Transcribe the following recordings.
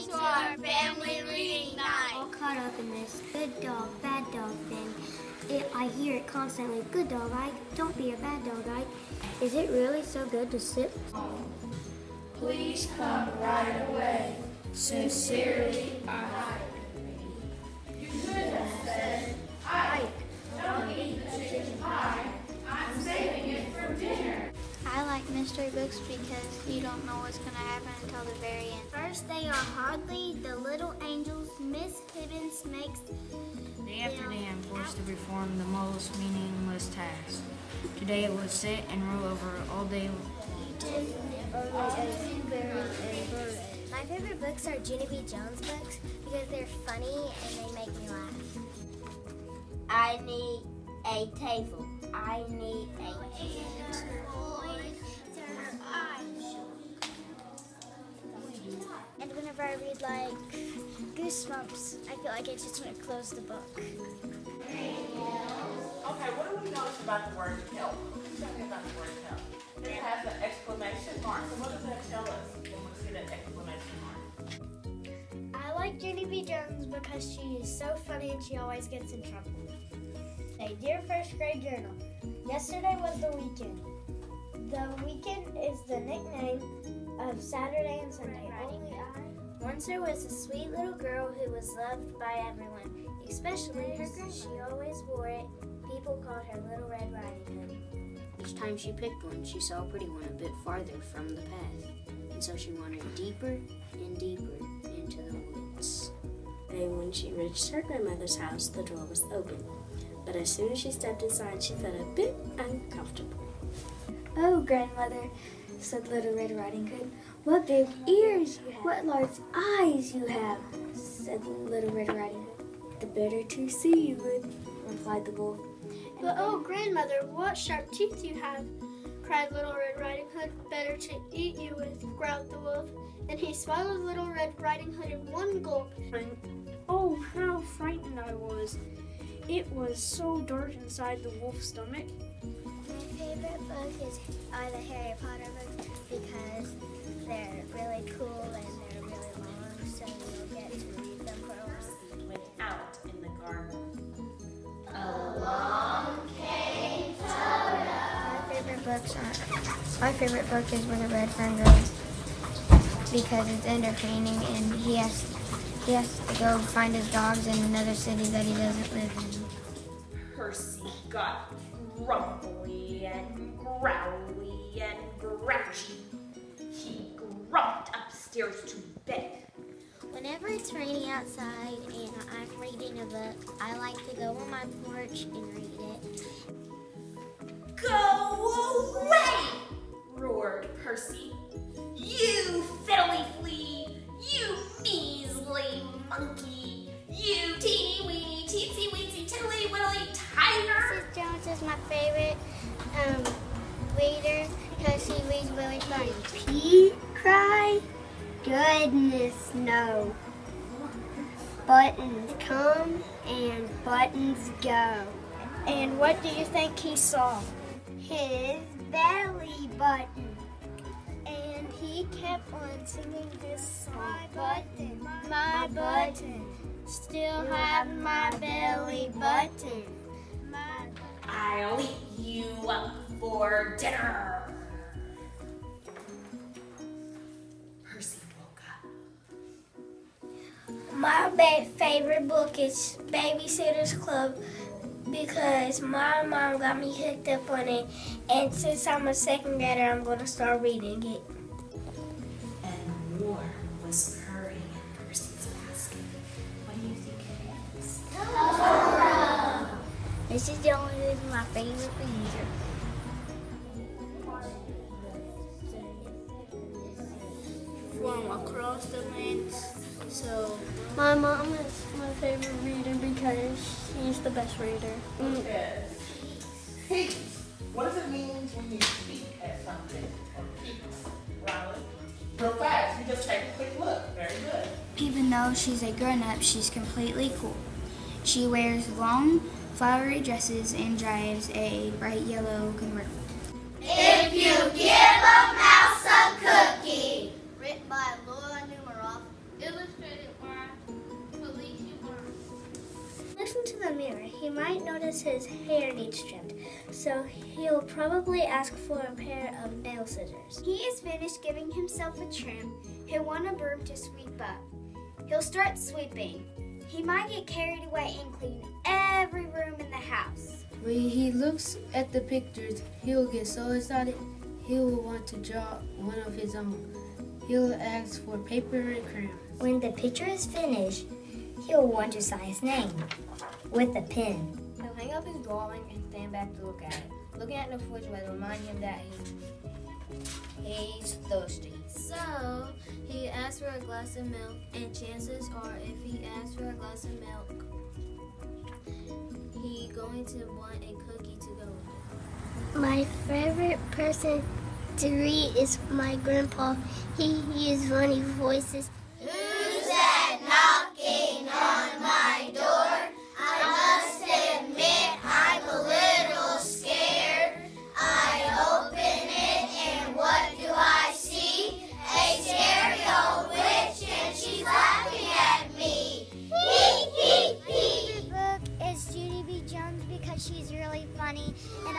to our family reading night. All caught up in this good dog, bad dog thing. I hear it constantly. Good dog, Ike. Don't be a bad dog, Ike. Is it really so good to sit? Please come right away. Sincerely, Ike. You could have said, Ike, don't eat the chicken pie. I'm saving it for dinner. I like mystery books because you don't know what's going to happen until the very end. First they are Hardly, the Little Angels, Miss Hibbins makes Day after day I'm forced to perform the most meaningless task. Today it was sit and roll over all day. My favorite books are Junie B. Jones books because they're funny and they make me laugh. I need a table. I need a And whenever I read like Goosebumps, I feel like I just want to close the book. Okay, what do we notice about the word help? Tell me about the word help. It has an exclamation mark. So what does that tell us when we see that exclamation mark? I like Junie B. Jones because she is so funny and she always gets in trouble. Hey, dear first grade journal, yesterday was the weekend. The weekend is the nickname of Saturday and Sunday. Once there was a sweet little girl who was loved by everyone, especially her grandma. She always wore it. People called her Little Red Riding Hood. Each time she picked one, she saw a pretty one a bit farther from the path, and so she wandered deeper and deeper into the woods. And when she reached her grandmother's house, the door was open. But as soon as she stepped inside, she felt a bit uncomfortable. Oh, grandmother, said Little Red Riding Hood, what big ears you have. What large eyes you have, said Little Red Riding Hood. The better to see you with, replied the wolf. But oh, grandmother, what sharp teeth you have, cried Little Red Riding Hood. Better to eat you with, growled the wolf. And he swallowed Little Red Riding Hood in one gulp. And oh, how frightened I was. It was so dark inside the wolf's stomach. My favorite book are the Harry Potter books because they're really cool and they're really long, so you'll get to read them for a while. Went out in the garden. Along came Toto. My favorite book is Where the Red Fern Grows because it's entertaining and he has to go find his dogs in another city that he doesn't live in. Percy got grumbly and growly and grouchy. He grumped upstairs to bed. Whenever it's raining outside and I'm reading a book, I like to go on my porch and read it. Go away, roared Percy. You fiddly flea, you measly monkey, you teeny weeny teensy weensy tiddly widdly tiger. Mrs. Jones is my favorite reader because she reads really funny. Pete cried? Goodness no. Buttons come and buttons go. And what do you think he saw? His belly button. And he kept on singing this song. My button, still have my belly button. I'll eat you up for dinner. Percy woke up. My favorite book is Babysitter's Club because my mom got me hooked up on it, and since I'm a second grader, I'm going to start reading it. And war was purring in Percy's basket. What do you think it is? Mrs. Jones is my favorite reader. From across the land. So My mom is my favorite reader because she's the best reader. Yes. Peep. What does it mean when you peek at something? Or peep, Riley? Real fast. You just take a quick look. Very good. Even though she's a grown-up, she's completely cool. She wears long, flowery dresses and drives a bright yellow convertible. If you give a mouse a cookie. Written by Laura Numeroff, illustrated he might notice his hair needs trimmed, so he'll probably ask for a pair of nail scissors. He is finished giving himself a trim. He'll want a broom to sweep up. He'll start sweeping. He might get carried away and clean every room in the house. When he looks at the pictures, he'll get so excited, he'll want to draw one of his own. He'll ask for paper and crayons. When the picture is finished, he'll want to sign his name with a pen. He'll hang up his drawing and stand back to look at it. Looking at the fridge will remind him that he's thirsty. So, he asks for a glass of milk, and chances are if he asks for a glass of milk, he's going to want a cookie to go with it. My favorite person to read is my grandpa. He uses funny voices. Who's that knocking on my door? I must admit I'm a little scared. I open it and what do I see? A scary old witch and she's laughing at me. My favorite book is Judy B. Jones because she's really funny. And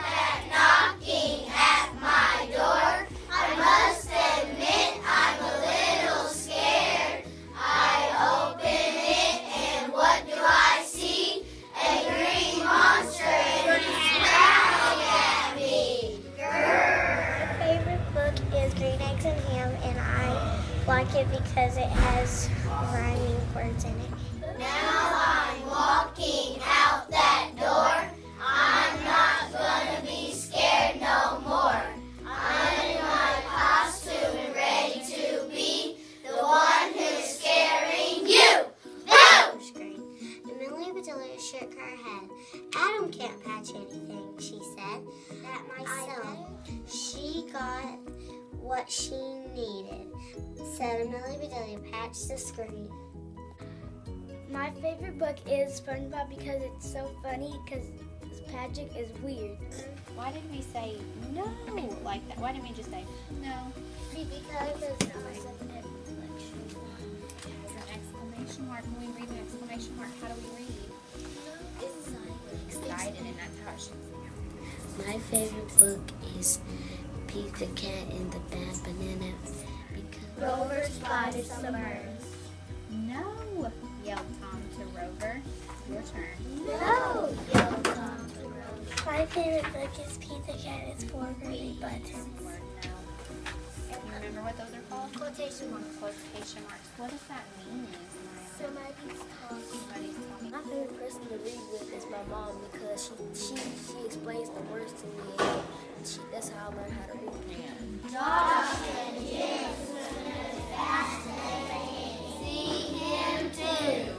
Knocking at my door. I must admit I'm a little scared. I open it and what do I see? A green monster and he's growling at me. My favorite book is Green Eggs and Ham, and I like it because it has rhyming words in it. Now I'm walking out that door. I'm not gonna be scared no more. I'm in my costume and ready to be the one who's scaring you. Boo! Screen. The Millie Bedelia shook her head. Adam can't patch anything, she said. That myself. She got what she needed, said Millie Bedelia. Patch the screen. My favorite book is SpongeBob because it's so funny because Patrick is weird. Why did we say no like that? Why didn't we just say no? Because it's awesome. It's an exclamation mark. When we read an exclamation mark, how do we read? Excited, and that's how it should sound. My favorite book is Pete the Cat and the Bad Banana because Rover spotted some birds. No, yelled Tom to Rover. Your turn. No, yelled Tom to Rover. My favorite book is Pete the Cat. It's 4 Gray Buttons. Word no. You remember what those are called? Quotation marks. Quotation marks. What does that mean? Somebody's talking. Somebody's talking. My favorite person to read with is my mom because she explains the words to me and that's how I learn how to read. Josh and Jim is fascinating. See him too.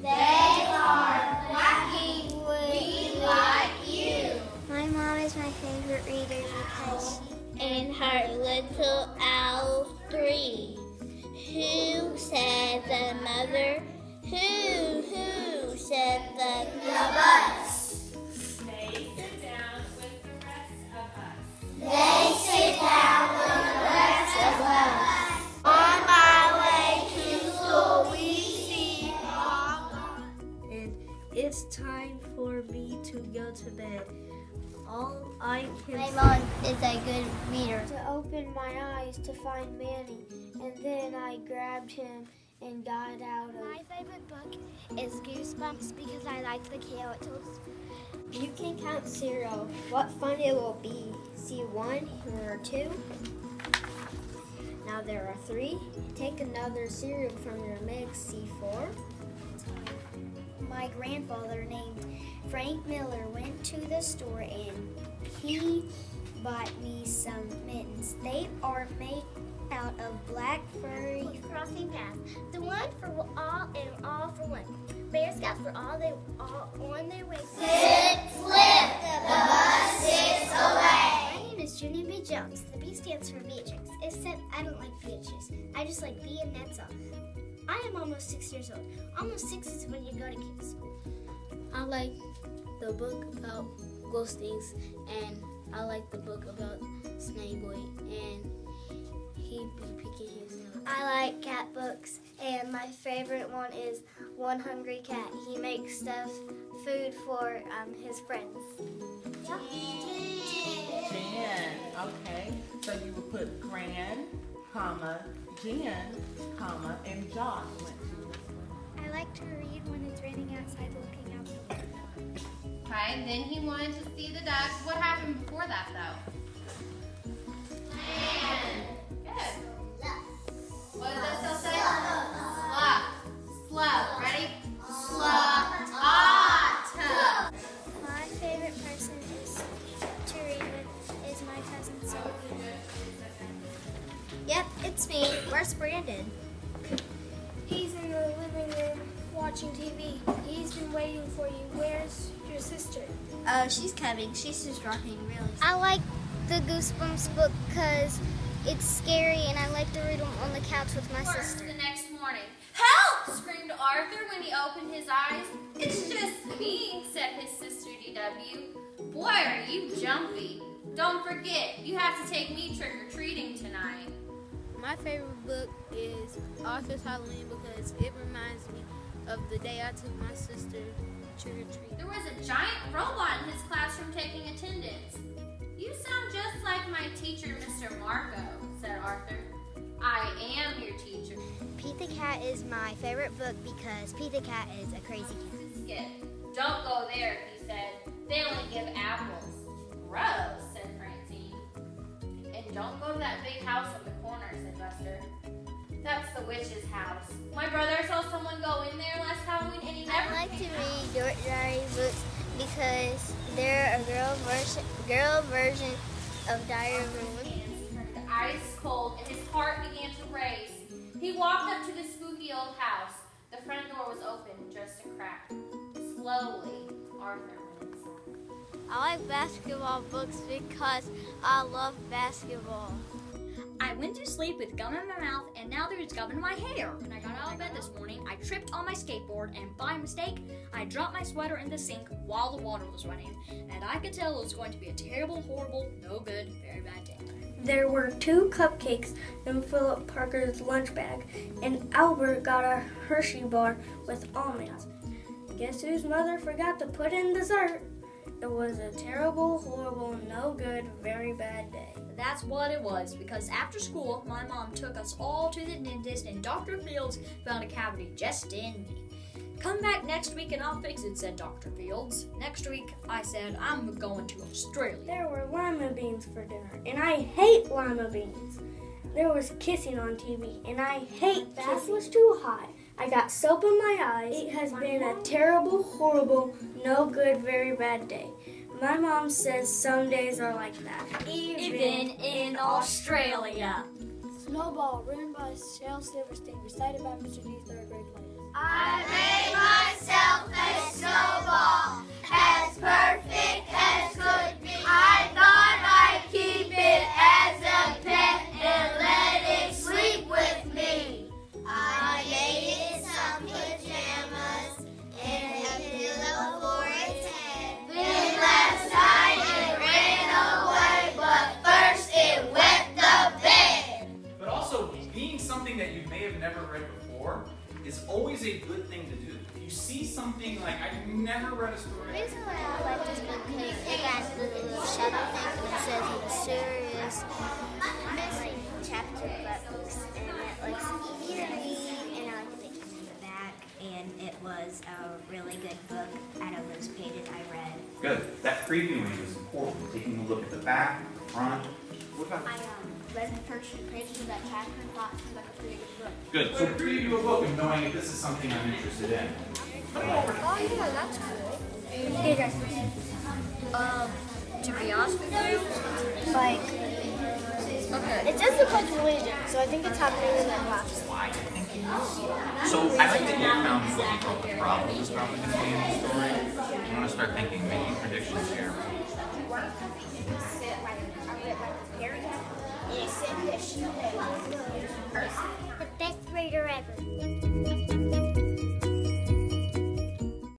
They are wacky. We like you. My mom is my favorite reader because In her little owl 3. Who said the mother? Who said the bus? They sit down with the rest of us. They sit down with the rest of us. On my way to school, we see And it's time for me to go to bed. All I can my mom is a good reader. To open my eyes to find Manny, and then I grabbed him and got out of. My favorite book is Goosebumps because I like the characters. You can count 0. What fun it will be. See 1, here are 2. Now there are 3. Take another cereal from your mix. See 4. My grandfather named Frank Miller went to the store and he bought me some mittens. They are made out of black furry crossing paths. The one for all and all for one. Bear Scouts for all on their way. Sit, flip, the bus is away. My name is Judy B. Jones. The B stands for Beatrix. Except I don't like Beatrix. I just like B and that's all. I am almost 6 years old. Almost 6 is when you go to kids school. I like the book about ghost things, and I like the book about Snake Boy, and he be picking his nose. I like cat books, and my favorite one is One Hungry Cat. He makes stuff food for his friends. Jan. Okay. So you would put Gran, comma, Jan, comma, and Josh went to. I like to read when it's raining outside, looking out the window. Okay, then he wanted to see the ducks. What happened before that, though? Good. What does that still say? Slow. Ready? My favorite person to read with is my cousin Sophie. Yep, it's me. Where's Brandon? He's in the living room watching TV. He's been waiting for you. Where's your sister? Oh, she's coming. She's just rocking really. I like the Goosebumps book because it's scary and I like to read them on the couch with my sister. The next morning, "Help!" screamed Arthur when he opened his eyes. "It's just me," said his sister DW. "Boy, are you jumpy. Don't forget, you have to take me trick-or-treating tonight." My favorite book is Arthur's Halloween because it reminds me of the day I took my sister trick-or-treating. There was a giant robot in his classroom taking attendance. "You sound just like my teacher, Mr. Marco," said Arthur. "I am your teacher." Pete the Cat is my favorite book because Pete the Cat is a crazy cat. Skip. "Don't go there," he said. "They only give apples." "Gross," said Francine. "And don't go to that big house on the corner," said Buster. "That's the witch's house. My brother saw someone go in there last Halloween and he never I like to came out." read Dork Diary books because they're a girl version of Diary of a Wimpy. Turned ice cold and his heart began to race. He walked up to the spooky old house. The front door was open, just a crack. Slowly, Arthur went inside. I like basketball books because I love basketball. I went to sleep with gum in my mouth, and now there's gum in my hair. When I got out of bed this morning, I tripped on my skateboard, and by mistake, I dropped my sweater in the sink while the water was running, and I could tell it was going to be a terrible, horrible, no good, very bad day. There were 2 cupcakes in Philip Parker's lunch bag, and Albert got a Hershey bar with almonds. Guess whose mother forgot to put in dessert? It was a terrible, horrible, no good, very bad day. That's what it was, because after school, my mom took us all to the dentist, and Dr. Fields found a cavity just in me. "Come back next week and I'll fix it," said Dr. Fields. Next week, I said, "I'm going to Australia." There were lima beans for dinner, and I hate lima beans. There was kissing on TV, and I hate kissing. That was too hot. I got soap in my eyes. It has been a terrible, horrible, no good, very bad day. My mom says some days are like that. Even in Australia. Snowball, written by Shel Silverstein, recited by Mr. D's 3rd grade class. I made myself a snowball, as perfect as could be. I thought I'd keep it as a pet and let it sleep with me. I made it some pajamas and a pillow for its head. Then last night it ran away, but first it wet the bed. But also, being something that you may have never read before is always a good thing to do. If you see something like, I've never read a story. The reason why I like this book is it got the little shadow thing that says mysterious missing chapter books, and it looks easy to read, and I like the pictures in the back, And it was a really good book out of those pages I read. Good. That previewing is important. Taking a look at the back, the front. What about? I read the first few pages of that chapter and thought it seemed like a pretty good book. Good. So preview a book and knowing if this is something I'm interested in. Oh yeah, that's cool. Hey guys. To be honest with you, Like, okay. it says the Pledge of Allegiance, so I think it's happening in that class. So I like that you found what you thought the problem is probably going to be in the story. You want to start thinking, making predictions here. The best grader ever.